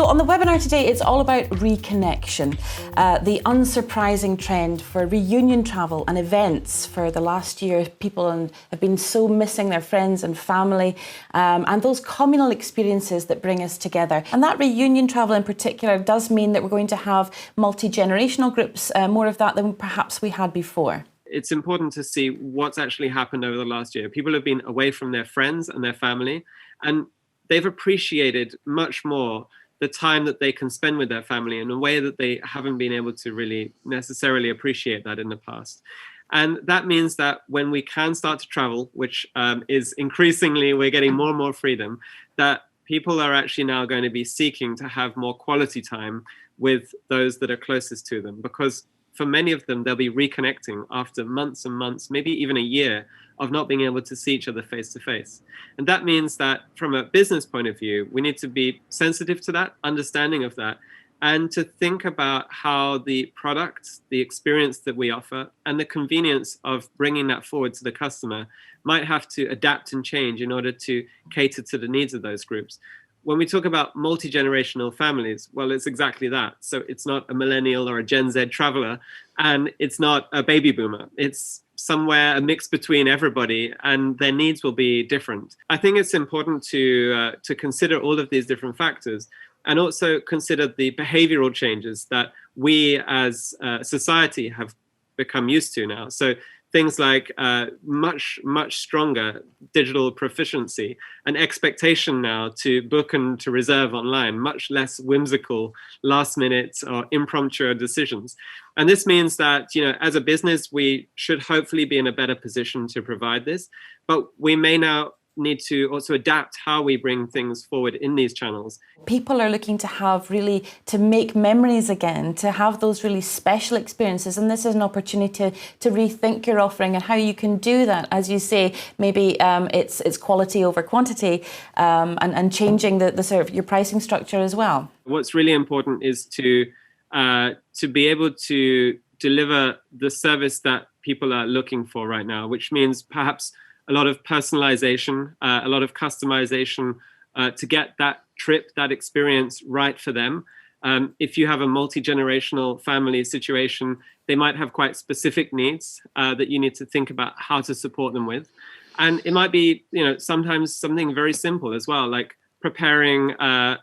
So on the webinar today, it's all about reconnection, the unsurprising trend for reunion travel and events. For the last year, people have been so missing their friends and family, and those communal experiences that bring us together. And that reunion travel in particular does mean that we're going to have multi-generational groups, more of that than perhaps we had before. It's important to see what's actually happened over the last year. People have been away from their friends and their family, and they've appreciated much more the time that they can spend with their family in a way that they haven't been able to really necessarily appreciate that in the past. And that means that when we can start to travel, which is increasingly, we're getting more and more freedom, that people are actually now going to be seeking to have more quality time with those that are closest to them, because for many of them, they'll be reconnecting after months and months, maybe even a year of not being able to see each other face to face. And that means that from a business point of view, we need to be sensitive to that, understanding of that, and to think about how the product, the experience that we offer, and the convenience of bringing that forward to the customer might have to adapt and change in order to cater to the needs of those groups. When we talk about multi-generational families, well, it's exactly that. So it's not a millennial or a Gen Z traveler, and it's not a baby boomer. It's somewhere a mix between everybody, and their needs will be different. I think it's important to consider all of these different factors, and also consider the behavioral changes that we as a society have become used to now. So things like much stronger digital proficiency, an expectation now to book and to reserve online, much less whimsical last minute or impromptu decisions. And this means that, as a business, we should hopefully be in a better position to provide this, but we may now need to also adapt how we bring things forward in these channels. People are looking to make memories again, to have those really special experiences, and this is an opportunity to rethink your offering and how you can do that. As you say, maybe it's quality over quantity, and changing the sort of your pricing structure as well. What's really important is to be able to deliver the service that people are looking for right now, which means perhaps a lot of personalization, a lot of customization to get that trip, that experience right for them. If you have a multi-generational family situation, they might have quite specific needs that you need to think about how to support them with. And it might be, sometimes something very simple as well, like preparing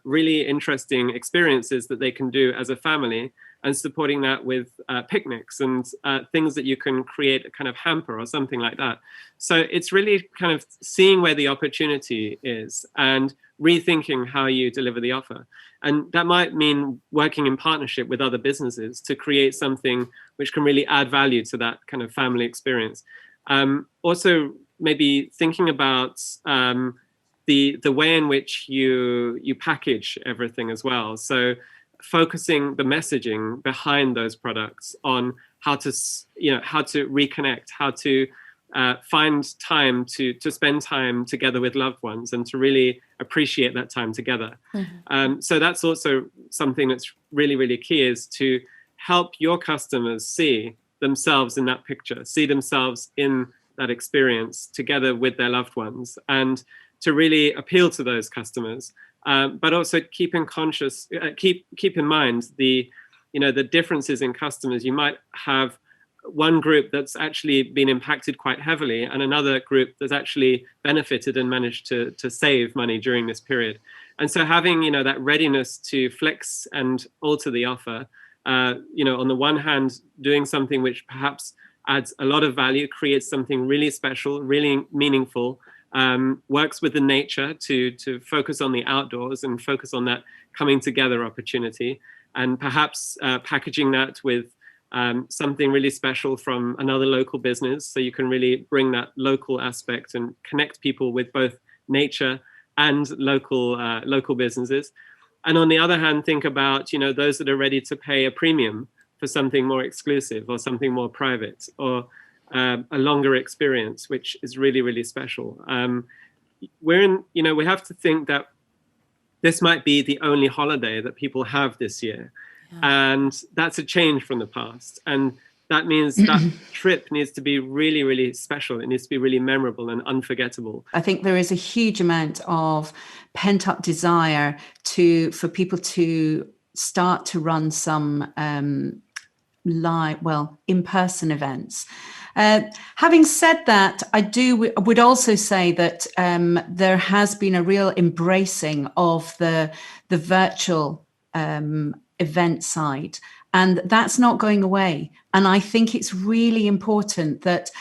really interesting experiences that they can do as a family, and supporting that with picnics and things that you can create a kind of hamper or something like that. So it's really kind of seeing where the opportunity is and rethinking how you deliver the offer. And that might mean working in partnership with other businesses to create something which can really add value to that kind of family experience. Also, maybe thinking about the way in which you package everything as well. So focusing the messaging behind those products on how to reconnect, how to find time to spend time together with loved ones and to really appreciate that time together. Mm-hmm. So that's also something that's really, really key, is to help your customers see themselves in that picture, see themselves in that experience together with their loved ones, and to really appeal to those customers. But also keep in mind the differences in customers. You might have one group that's actually been impacted quite heavily, and another group that's actually benefited and managed to save money during this period. And so having that readiness to flex and alter the offer, on the one hand, doing something which perhaps adds a lot of value, creates something really special, really meaningful. Works with the nature to focus on the outdoors and focus on that coming together opportunity, and perhaps packaging that with something really special from another local business, so you can really bring that local aspect and connect people with both nature and local businesses. And on the other hand, think about those that are ready to pay a premium for something more exclusive or something more private, or a longer experience, which is really, really special. We have to think that this might be the only holiday that people have this year. Yeah. And that's a change from the past. And that means that trip needs to be really, really special. It needs to be really memorable and unforgettable. I think there is a huge amount of pent-up desire for people to start to run some in-person events. Having said that, would also say that there has been a real embracing of the virtual event side, and that's not going away. And I think it's really important that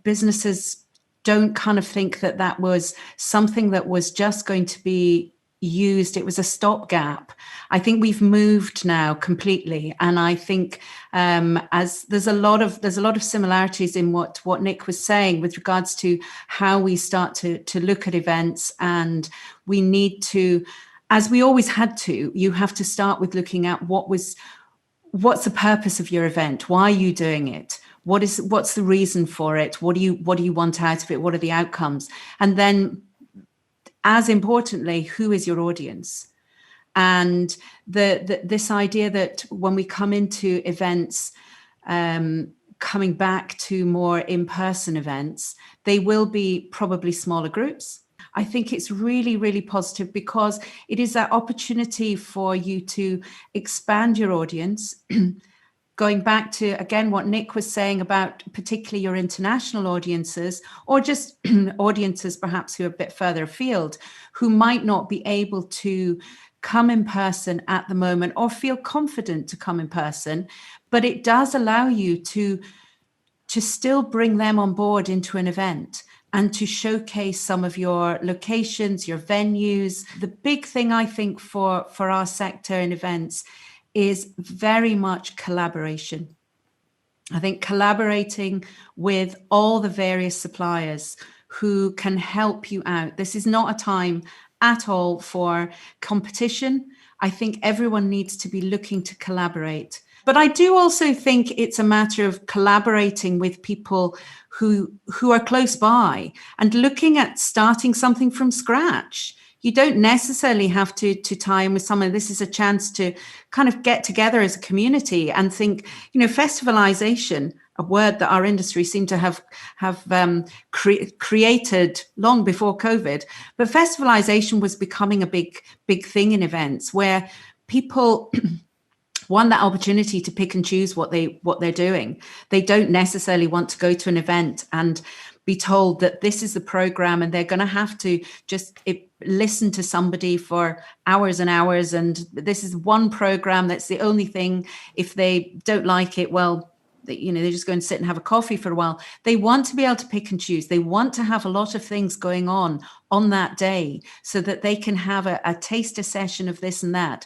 businesses don't kind of think that that was something that was just going to be used. It was a stopgap. I think we've moved now completely, and I think as there's a lot of similarities in what Nick was saying with regards to how we start to look at events, and we need to, as we always had to, you have to start with looking at what's the purpose of your event? Why are you doing it? What's the reason for it? What do you want out of it? What are the outcomes? And then, as importantly, who is your audience? And this idea that when we come into events, coming back to more in-person events, they will be probably smaller groups. I think it's really, really positive, because it is that opportunity for you to expand your audience. Going back to, again, what Nick was saying about particularly your international audiences, or just audiences perhaps who are a bit further afield, who might not be able to come in person at the moment or feel confident to come in person, but it does allow you to still bring them on board into an event and to showcase some of your locations, your venues. The big thing, I think, for our sector in events is very much collaboration. I think collaborating with all the various suppliers who can help you out. This is not a time at all for competition. I think everyone needs to be looking to collaborate. But I do also think it's a matter of collaborating with people who are close by and looking at starting something from scratch. You don't necessarily have to tie in with someone. This is a chance to kind of get together as a community and think, festivalization, a word that our industry seemed to have created long before COVID. But festivalization was becoming a big thing in events, where people want that opportunity to pick and choose what they're doing. They don't necessarily want to go to an event and be told that this is the program and they're going to have to just listen to somebody for hours and hours, and this is one program, that's the only thing. If they don't like it, well, they just go and sit and have a coffee for a while. They want to be able to pick and choose. They want to have a lot of things going on that day, so that they can have a taster session of this and that.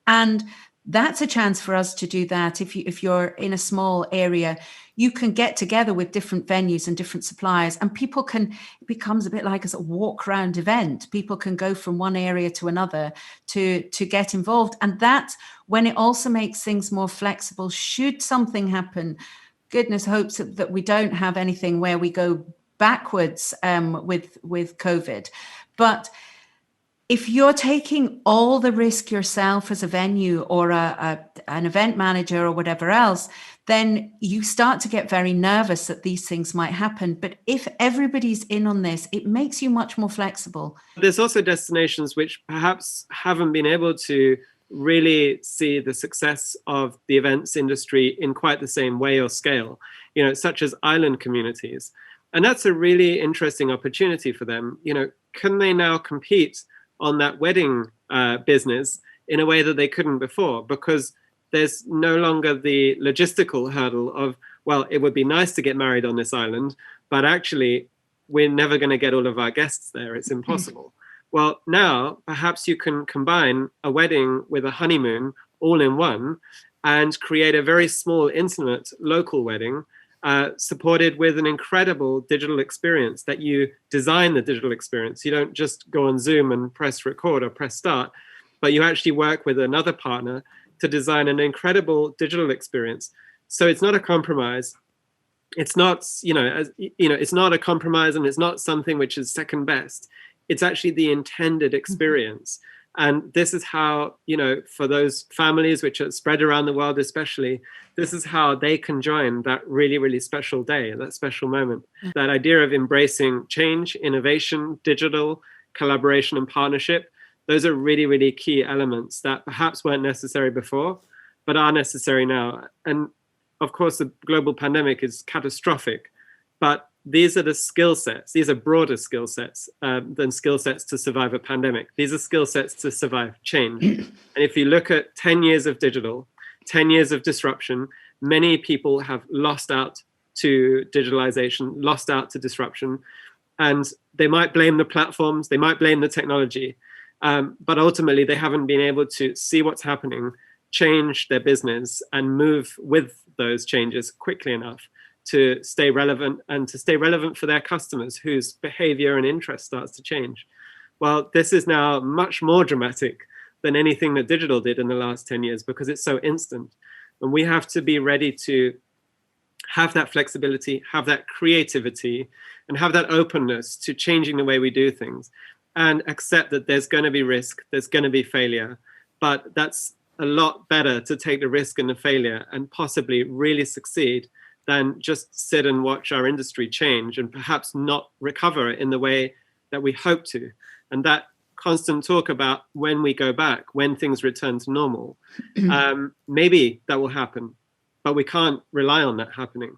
And that's a chance for us to do that. If you're in a small area, you can get together with different venues and different suppliers, and it becomes a bit like a walk around event. People can go from one area to another to get involved. And that's when it also makes things more flexible. Should something happen, goodness hopes that we don't have anything where we go backwards with COVID. But if you're taking all the risk yourself as a venue or an event manager or whatever else, then you start to get very nervous that these things might happen. But if everybody's in on this, it makes you much more flexible. There's also destinations which perhaps haven't been able to really see the success of the events industry in quite the same way or scale, such as island communities. And that's a really interesting opportunity for them. Can they now compete on that wedding business in a way that they couldn't before? Because there's no longer the logistical hurdle of, well, it would be nice to get married on this island, but actually we're never going to get all of our guests there. It's impossible. Well, now perhaps you can combine a wedding with a honeymoon all in one and create a very small, intimate local wedding, supported with an incredible digital experience, that you design the digital experience. You don't just go on Zoom and press record or press start, but you actually work with another partner to design an incredible digital experience. So it's not a compromise. It's not, it's not a compromise, and it's not something which is second best. It's actually the intended experience. And this is how, for those families which are spread around the world especially, this is how they can join that really, really special day, that special moment. That idea of embracing change, innovation, digital, collaboration and partnership, those are really, really key elements that perhaps weren't necessary before, but are necessary now. And of course, the global pandemic is catastrophic, but these are the skill sets. These are broader skill sets than skill sets to survive a pandemic. These are skill sets to survive change. And if you look at 10 years of digital, 10 years of disruption, many people have lost out to digitalization, lost out to disruption. And they might blame the platforms, they might blame the technology, but ultimately they haven't been able to see what's happening, change their business and move with those changes quickly enough to stay relevant and to stay relevant for their customers whose behavior and interest starts to change. Well, this is now much more dramatic than anything that digital did in the last 10 years because it's so instant. And we have to be ready to have that flexibility, have that creativity, and have that openness to changing the way we do things and accept that there's going to be risk, there's going to be failure, but that's a lot better to take the risk and the failure and possibly really succeed than just sit and watch our industry change and perhaps not recover in the way that we hope to. And that constant talk about when we go back, when things return to normal, maybe that will happen, but we can't rely on that happening.